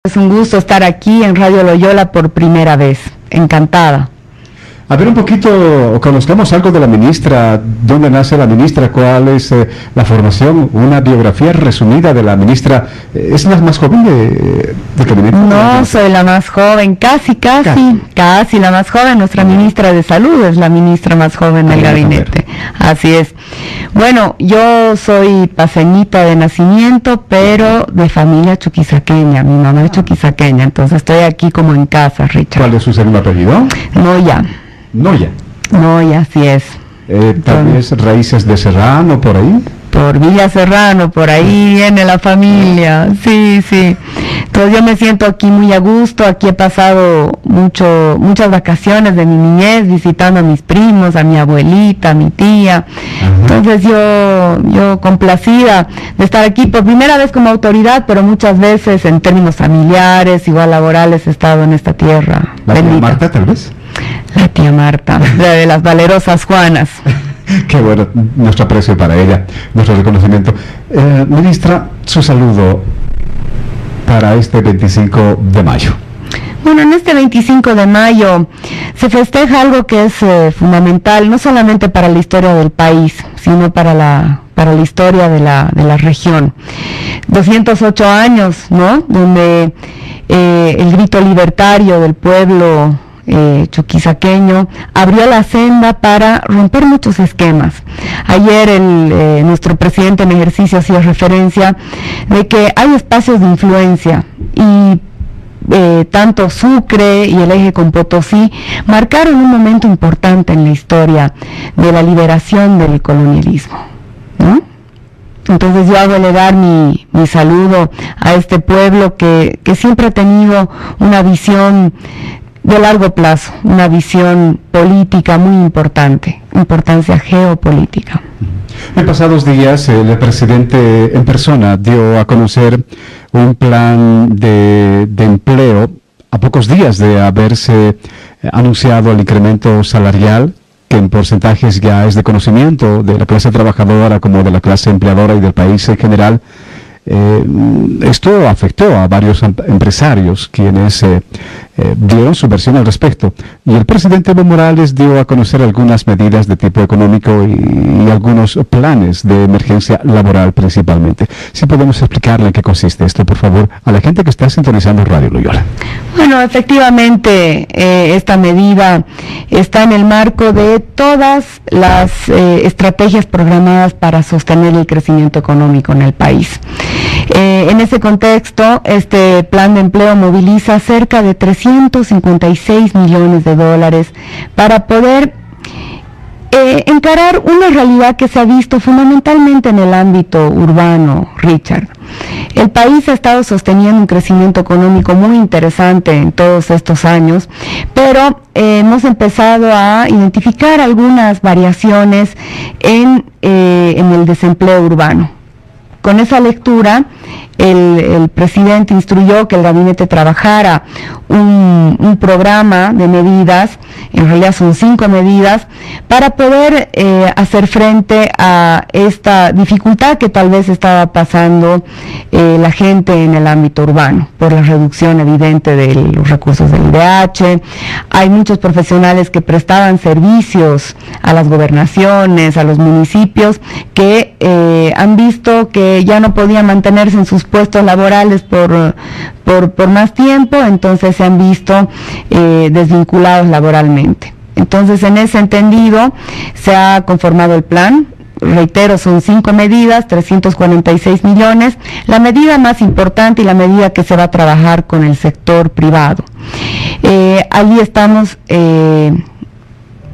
Es un gusto estar aquí en Radio Loyola por primera vez. Encantada. A ver un poquito, conozcamos algo de la ministra, dónde nace la ministra, cuál es la formación, una biografía resumida de la ministra. ¿Es la más joven de gabinete? No, soy la más joven, casi la más joven. Nuestra ministra de Salud es la ministra más joven del gabinete. Así es. Bueno, yo soy paceñita de nacimiento, pero de familia chuquisaqueña. Mi mamá es chuquisaqueña, entonces estoy aquí como en casa, Richard. ¿Cuál es su segundo apellido? Noya. Noya, así es. Tal vez raíces de Serrano, por ahí. Por Villa Serrano, por ahí viene la familia, sí. Entonces yo me siento aquí muy a gusto, aquí he pasado muchas vacaciones de mi niñez visitando a mis primos, a mi abuelita, a mi tía. Entonces yo complacida de estar aquí por primera vez como autoridad, pero muchas veces en términos familiares, igual laborales, he estado en esta tierra. ¿La tía Marta, tal vez? La tía Marta, la de las valerosas Juanas. Qué bueno, nuestro aprecio para ella, nuestro reconocimiento. Ministra, su saludo para este 25 de mayo. Bueno, en este 25 de mayo se festeja algo que es fundamental, no solamente para la historia del país, sino para la historia de la región. 208 años, ¿no?, donde el grito libertario del pueblo chuquisaqueño abrió la senda para romper muchos esquemas. Ayer nuestro presidente en ejercicio hacía referencia de que hay espacios de influencia y tanto Sucre y el eje con Potosí marcaron un momento importante en la historia de la liberación del colonialismo, ¿no? Entonces yo hago elevar mi saludo a este pueblo que siempre ha tenido una visión de largo plazo, una visión política muy importante, importancia geopolítica. En pasados días, el presidente en persona dio a conocer un plan de empleo a pocos días de haberse anunciado el incremento salarial, que en porcentajes ya es de conocimiento de la clase trabajadora como de la clase empleadora y del país en general. Esto afectó a varios empresarios quienes dieron su versión al respecto, y el presidente Evo Morales dio a conocer algunas medidas de tipo económico y algunos planes de emergencia laboral principalmente. Si podemos explicarle en qué consiste esto, por favor, a la gente que está sintonizando Radio Loyola. Bueno, efectivamente, esta medida está en el marco de todas las estrategias programadas para sostener el crecimiento económico en el país. En ese contexto, este plan de empleo moviliza cerca de 356 millones de dólares para poder encarar una realidad que se ha visto fundamentalmente en el ámbito urbano, Richard. El país ha estado sosteniendo un crecimiento económico muy interesante en todos estos años, pero hemos empezado a identificar algunas variaciones en el desempleo urbano. Con esa lectura, el presidente instruyó que el gabinete trabajara un programa de medidas, en realidad son 5 medidas, para poder hacer frente a esta dificultad que tal vez estaba pasando la gente en el ámbito urbano, por la reducción evidente de los recursos del IDH. Hay muchos profesionales que prestaban servicios a las gobernaciones, a los municipios, que han visto que ya no podían mantenerse en sus puestos laborales por más tiempo, entonces se han visto desvinculados laboralmente. Entonces, en ese entendido, se ha conformado el plan. Reitero, son 5 medidas, 346 millones. La medida más importante y la medida que se va a trabajar con el sector privado. Allí estamos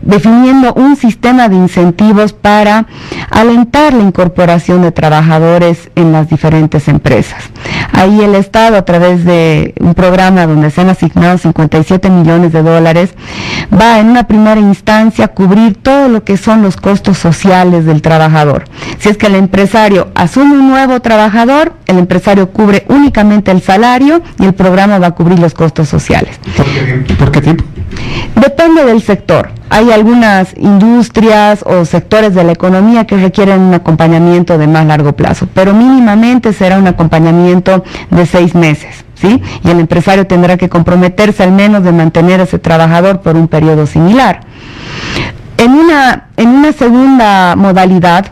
definiendo un sistema de incentivos para alentar la incorporación de trabajadores en las diferentes empresas. Ahí el Estado, a través de un programa donde se han asignado 57 millones de dólares, va en una primera instancia a cubrir todo lo que son los costos sociales del trabajador. Si es que el empresario asume un nuevo trabajador, el empresario cubre únicamente el salario y el programa va a cubrir los costos sociales. ¿Por qué tiempo? Depende del sector. Hay algunas industrias o sectores de la economía que requieren un acompañamiento de más largo plazo, pero mínimamente será un acompañamiento de 6 meses. ¿sí? Y el empresario tendrá que comprometerse al menos de mantener a ese trabajador por un periodo similar. En una segunda modalidad,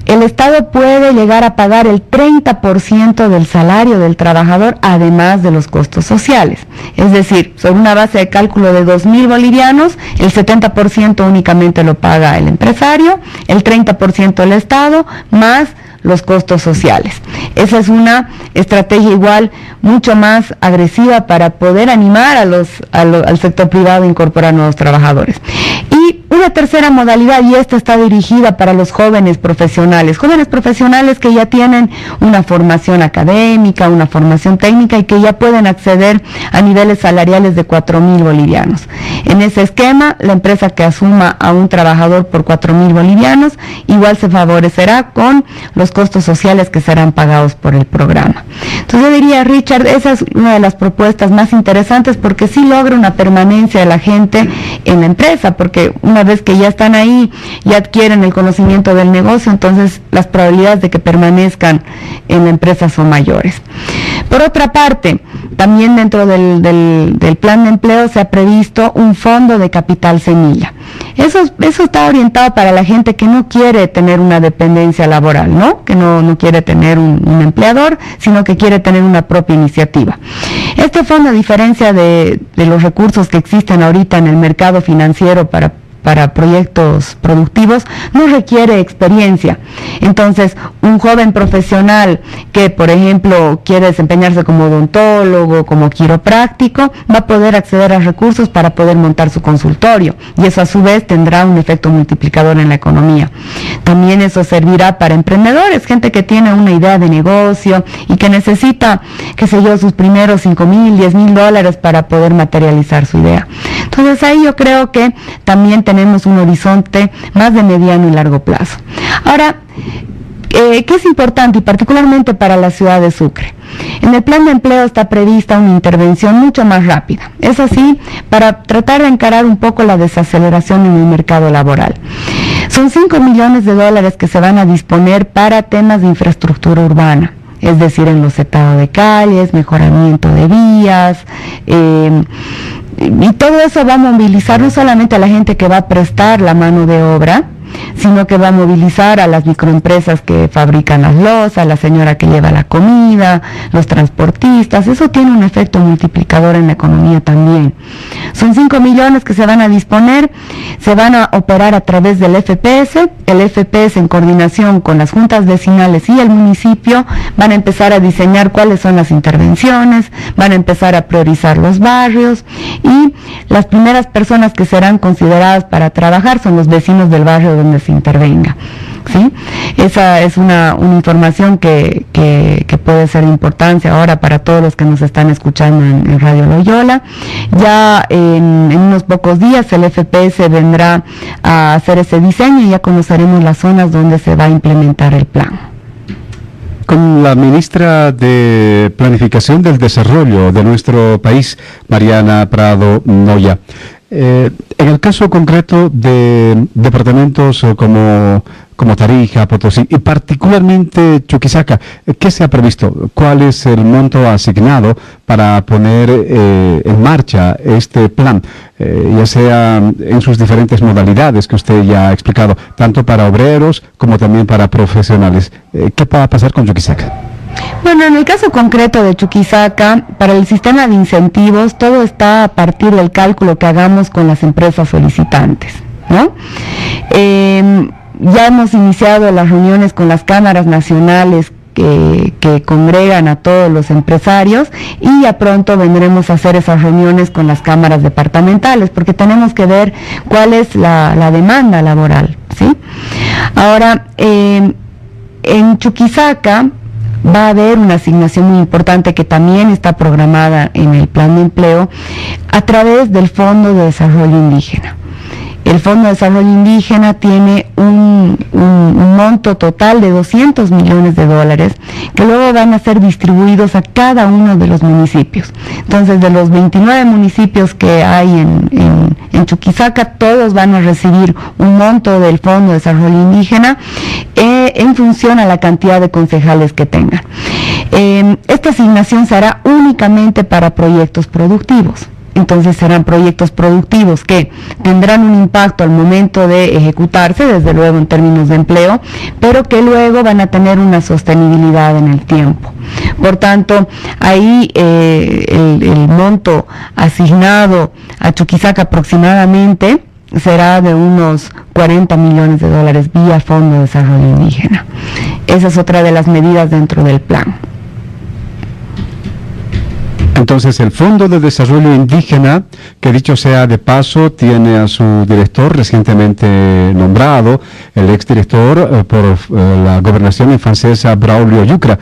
el Estado puede llegar a pagar el 30% del salario del trabajador, además de los costos sociales. Es decir, sobre una base de cálculo de 2.000 bolivianos, el 70% únicamente lo paga el empresario, el 30% el Estado, más los costos sociales. Esa es una estrategia igual mucho más agresiva para poder animar al sector privado a incorporar nuevos trabajadores. Y una tercera modalidad, y esta está dirigida para los jóvenes profesionales que ya tienen una formación académica, una formación técnica y que ya pueden acceder a niveles salariales de 4.000 bolivianos. En ese esquema, la empresa que asuma a un trabajador por 4.000 bolivianos igual se favorecerá con los costos sociales que serán pagados por el programa. Entonces yo diría, Richard, esa es una de las propuestas más interesantes porque sí logra una permanencia de la gente en la empresa, porque una vez que ya están ahí, ya adquieren el conocimiento del negocio, entonces las probabilidades de que permanezcan en la empresa son mayores. Por otra parte, también dentro del plan de empleo se ha previsto un fondo de capital semilla. Eso está orientado para la gente que no quiere tener una dependencia laboral, ¿no? Que no quiere tener un empleador, sino que quiere tener una propia iniciativa. Este fondo, a diferencia de los recursos que existen ahorita en el mercado financiero para proyectos productivos, no requiere experiencia. Entonces, un joven profesional que, por ejemplo, quiere desempeñarse como odontólogo, como quiropráctico, va a poder acceder a recursos para poder montar su consultorio, y eso a su vez tendrá un efecto multiplicador en la economía. También eso servirá para emprendedores, gente que tiene una idea de negocio y que necesita, qué sé yo, sus primeros 5.000, 10.000 dólares para poder materializar su idea. Entonces ahí yo creo que también tenemos un horizonte más de mediano y largo plazo. Ahora, ¿qué es importante y particularmente para la ciudad de Sucre? En el plan de empleo está prevista una intervención mucho más rápida. Es así, para tratar de encarar un poco la desaceleración en el mercado laboral. Son 5 millones de dólares que se van a disponer para temas de infraestructura urbana, es decir, en los setados de calles, mejoramiento de vías, y todo eso va a movilizar no solamente a la gente que va a prestar la mano de obra, sino que va a movilizar a las microempresas que fabrican las losas, la señora que lleva la comida, los transportistas. Eso tiene un efecto multiplicador en la economía también. Son 5 millones que se van a disponer, se van a operar a través del FPS. El FPS, en coordinación con las juntas vecinales y el municipio, van a empezar a diseñar cuáles son las intervenciones, van a empezar a priorizar los barrios, y las primeras personas que serán consideradas para trabajar son los vecinos del barrio donde se intervenga, ¿sí? Esa es una información que puede ser de importancia ahora para todos los que nos están escuchando en Radio Loyola. Ya en unos pocos días el FPS vendrá a hacer ese diseño y ya conoceremos las zonas donde se va a implementar el plan. Con la ministra de Planificación del Desarrollo de nuestro país, Mariana Prado Noya. En el caso concreto de departamentos como Tarija, Potosí y particularmente Chuquisaca, ¿qué se ha previsto? ¿Cuál es el monto asignado para poner en marcha este plan? Ya sea en sus diferentes modalidades que usted ya ha explicado, tanto para obreros como también para profesionales. ¿Qué va a pasar con Chuquisaca? Bueno, en el caso concreto de Chuquisaca, para el sistema de incentivos, todo está a partir del cálculo que hagamos con las empresas solicitantes, ¿no? Ya hemos iniciado las reuniones con las cámaras nacionales que congregan a todos los empresarios, y ya pronto vendremos a hacer esas reuniones con las cámaras departamentales, porque tenemos que ver cuál es la demanda laboral, ¿sí? Ahora, en Chuquisaca va a haber una asignación muy importante que también está programada en el plan de empleo a través del Fondo de Desarrollo Indígena. El Fondo de Desarrollo Indígena tiene un monto total de 200 millones de dólares que luego van a ser distribuidos a cada uno de los municipios. Entonces, de los 29 municipios que hay en Chuquisaca, todos van a recibir un monto del Fondo de Desarrollo Indígena en función a la cantidad de concejales que tengan. Esta asignación se hará únicamente para proyectos productivos. Entonces serán proyectos productivos que tendrán un impacto al momento de ejecutarse, desde luego en términos de empleo, pero que luego van a tener una sostenibilidad en el tiempo. Por tanto, ahí el monto asignado a Chuquisaca aproximadamente será de unos 40 millones de dólares vía Fondo de Desarrollo Indígena. Esa es otra de las medidas dentro del plan. Entonces, el Fondo de Desarrollo Indígena, que dicho sea de paso, tiene a su director recientemente nombrado, el exdirector por la gobernación francesa, Braulio Yucra.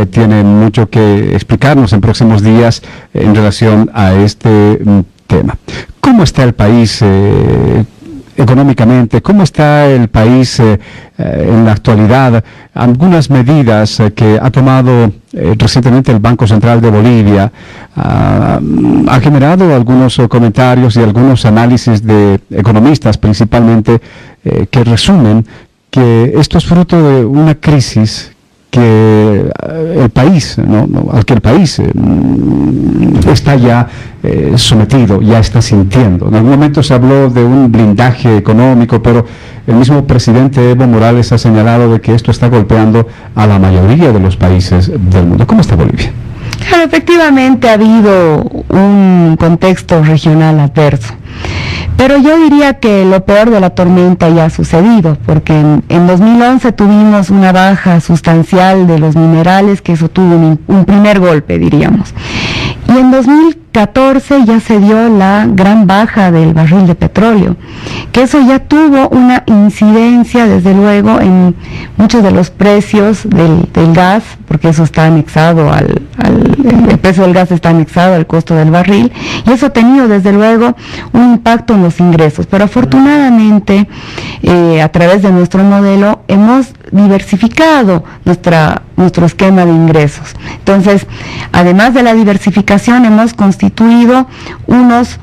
Tiene mucho que explicarnos en próximos días en relación a este tema. ¿Cómo está el país económicamente? ¿Cómo está el país en la actualidad? Algunas medidas que ha tomado recientemente el Banco Central de Bolivia ha generado algunos comentarios y algunos análisis de economistas principalmente que resumen que esto es fruto de una crisis que el país, al que el país está ya sometido, ya está sintiendo. En algún momento se habló de un blindaje económico, pero el mismo presidente Evo Morales ha señalado de que esto está golpeando a la mayoría de los países del mundo. ¿Cómo está Bolivia? Claro, efectivamente ha habido un contexto regional adverso. Pero yo diría que lo peor de la tormenta ya ha sucedido, porque en 2011 tuvimos una baja sustancial de los minerales, que eso tuvo un primer golpe, diríamos. Y en 2014 ya se dio la gran baja del barril de petróleo, que eso ya tuvo una incidencia, desde luego, en muchos de los precios del gas, porque eso está anexado el precio del gas está anexado al costo del barril, y eso ha tenido, desde luego, un impacto en los ingresos. Pero afortunadamente, a través de nuestro modelo, hemos diversificado nuestro esquema de ingresos. Entonces, además de la diversificación, hemos constituido unos,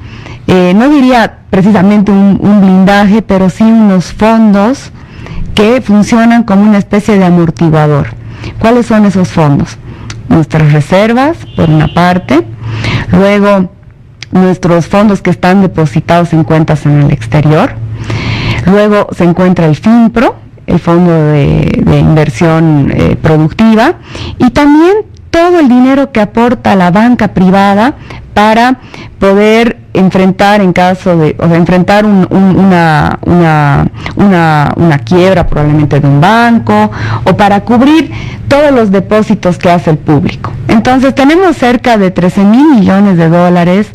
no diría precisamente un blindaje, pero sí unos fondos que funcionan como una especie de amortiguador. ¿Cuáles son esos fondos? Nuestras reservas, por una parte, luego nuestros fondos que están depositados en cuentas en el exterior, luego se encuentra el FINPRO, el Fondo de Inversión Productiva, y también todo el dinero que aporta la banca privada para poder enfrentar enfrentar una quiebra probablemente de un banco, o para cubrir todos los depósitos que hace el público. Entonces tenemos cerca de 13.000 millones de dólares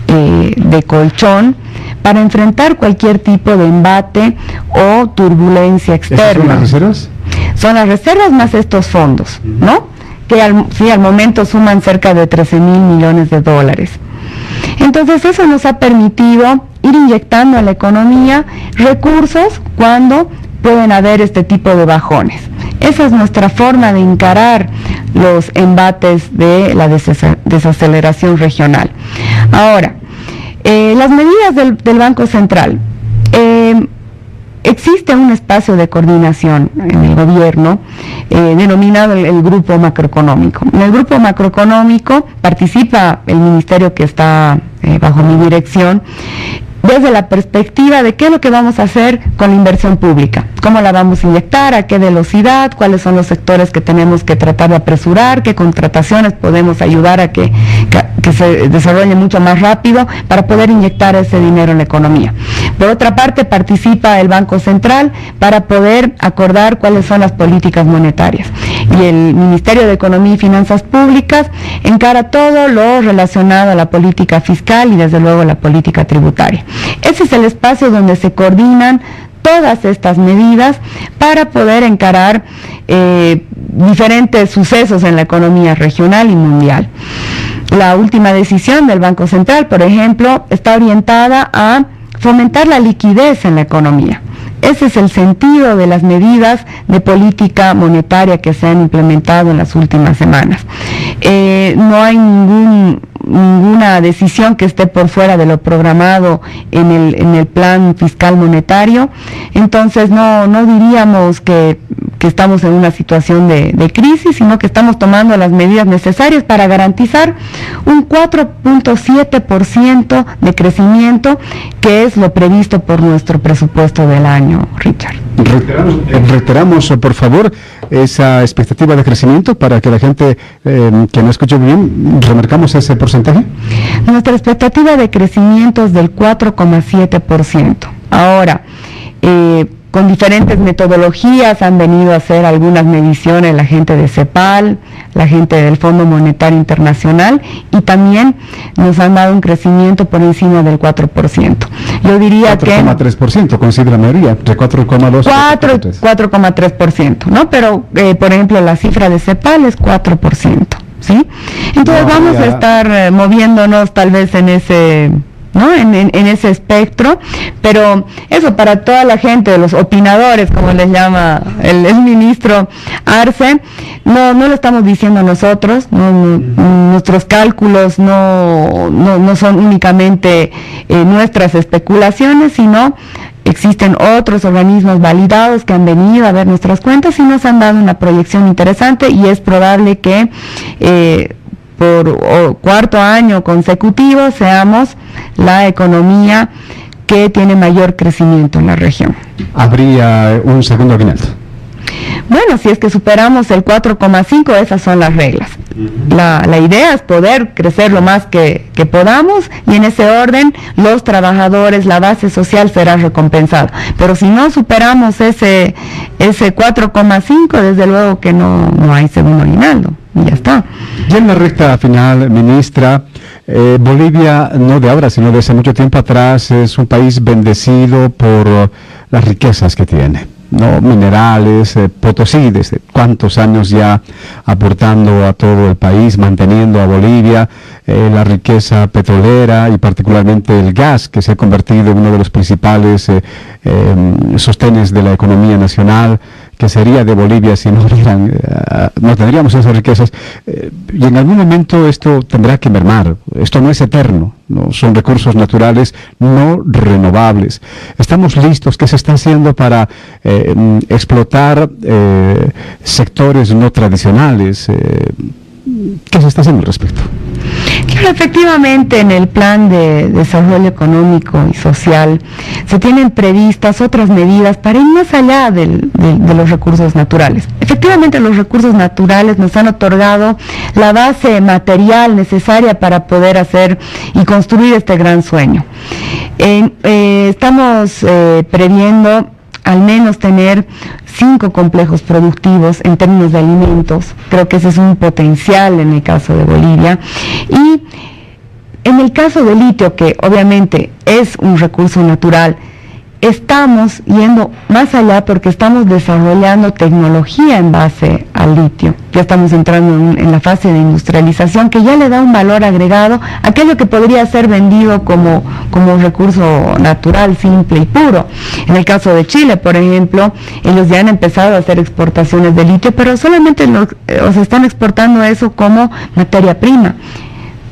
de colchón para enfrentar cualquier tipo de embate o turbulencia externa. ¿Esas son las reservas? Son las reservas más estos fondos, ¿no? Que al momento suman cerca de 13.000 millones de dólares. Entonces eso nos ha permitido ir inyectando a la economía recursos cuando pueden haber este tipo de bajones. Esa es nuestra forma de encarar los embates de la desaceleración regional. Ahora, las medidas del Banco Central. Existe un espacio de coordinación en el gobierno denominado el Grupo Macroeconómico. En el Grupo Macroeconómico participa el ministerio que está bajo mi dirección, desde la perspectiva de qué es lo que vamos a hacer con la inversión pública, cómo la vamos a inyectar, a qué velocidad, cuáles son los sectores que tenemos que tratar de apresurar, qué contrataciones podemos ayudar a que se desarrolle mucho más rápido para poder inyectar ese dinero en la economía. Por otra parte, participa el Banco Central para poder acordar cuáles son las políticas monetarias. Y el Ministerio de Economía y Finanzas Públicas encara todo lo relacionado a la política fiscal y desde luego la política tributaria. Ese es el espacio donde se coordinan todas estas medidas para poder encarar diferentes sucesos en la economía regional y mundial. La última decisión del Banco Central, por ejemplo, está orientada a fomentar la liquidez en la economía. Ese es el sentido de las medidas de política monetaria que se han implementado en las últimas semanas. No hay ninguna decisión que esté por fuera de lo programado en el plan fiscal monetario, entonces no diríamos que que estamos en una situación de crisis, sino que estamos tomando las medidas necesarias para garantizar un 4.7% de crecimiento, que es lo previsto por nuestro presupuesto del año, Richard. Reiteramos, por favor, esa expectativa de crecimiento para que la gente que no escuche bien, remarcamos ese porcentaje. Nuestra expectativa de crecimiento es del 4,7%. Ahora, con diferentes metodologías han venido a hacer algunas mediciones la gente de CEPAL, la gente del Fondo Monetario Internacional, y también nos han dado un crecimiento por encima del 4%. Yo diría 4,3%, considera la mayoría, de 4,2%. 4,3%, ¿no? Pero, por ejemplo, la cifra de CEPAL es 4%, ¿sí? Entonces vamos a estar moviéndonos tal vez en ese... ¿no? En ese espectro, pero eso para toda la gente, los opinadores, como les llama el ministro Arce, no lo estamos diciendo nosotros, nuestros cálculos no son únicamente nuestras especulaciones, sino existen otros organismos validados que han venido a ver nuestras cuentas y nos han dado una proyección interesante, y es probable que por cuarto año consecutivo seamos la economía que tiene mayor crecimiento en la región. ¿Habría un segundo aguinaldo? Bueno, si es que superamos el 4,5, esas son las reglas. La idea es poder crecer lo más que podamos, y en ese orden los trabajadores, la base social será recompensada. Pero si no superamos ese 4,5, desde luego que no hay segundo aguinaldo. Y ya está. Y en la recta final, ministra, Bolivia, no de ahora, sino de hace mucho tiempo atrás, es un país bendecido por las riquezas que tiene, ¿no? Minerales, Potosí, desde cuántos años ya aportando a todo el país, manteniendo a Bolivia, la riqueza petrolera y particularmente el gas, que se ha convertido en uno de los principales sostenes de la economía nacional, que sería de Bolivia si no tendríamos esas riquezas, y en algún momento esto tendrá que mermar. Esto no es eterno, ¿no? Son recursos naturales no renovables. Estamos listos. ¿Qué se está haciendo para explotar sectores no tradicionales? ¿Qué se está haciendo al respecto? Claro, efectivamente, en el plan de desarrollo económico y social se tienen previstas otras medidas para ir más allá de los recursos naturales. Efectivamente, los recursos naturales nos han otorgado la base material necesaria para poder hacer y construir este gran sueño. Estamos previendo al menos tener 5 complejos productivos en términos de alimentos. Creo que ese es un potencial en el caso de Bolivia. Y en el caso del litio, que obviamente es un recurso natural, estamos yendo más allá porque estamos desarrollando tecnología en base al litio. Ya estamos entrando en la fase de industrialización, que ya le da un valor agregado a aquello que podría ser vendido como recurso natural, simple y puro. En el caso de Chile, por ejemplo, ellos ya han empezado a hacer exportaciones de litio, pero solamente están exportando eso como materia prima.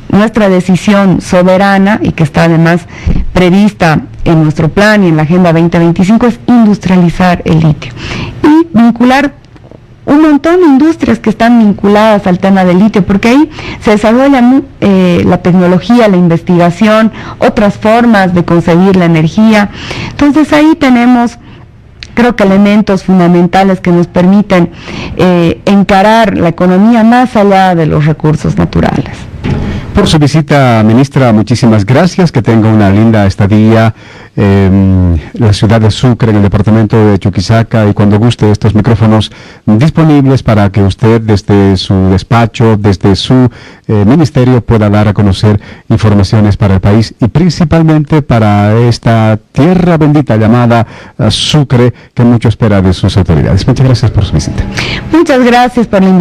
Nuestra decisión soberana, y que está además prevista en nuestro plan y en la Agenda 2025, es industrializar el litio y vincular un montón de industrias que están vinculadas al tema del litio, porque ahí se desarrolla la tecnología, la investigación, otras formas de concebir la energía. Entonces ahí tenemos, creo que, elementos fundamentales que nos permiten encarar la economía más allá de los recursos naturales. Por su visita, ministra, muchísimas gracias. Que tenga una linda estadía en la ciudad de Sucre, en el departamento de Chuquisaca, y cuando guste, estos micrófonos disponibles para que usted desde su despacho, desde su ministerio, pueda dar a conocer informaciones para el país y principalmente para esta tierra bendita llamada Sucre, que mucho espera de sus autoridades. Muchas gracias por su visita. Muchas gracias por la invitación.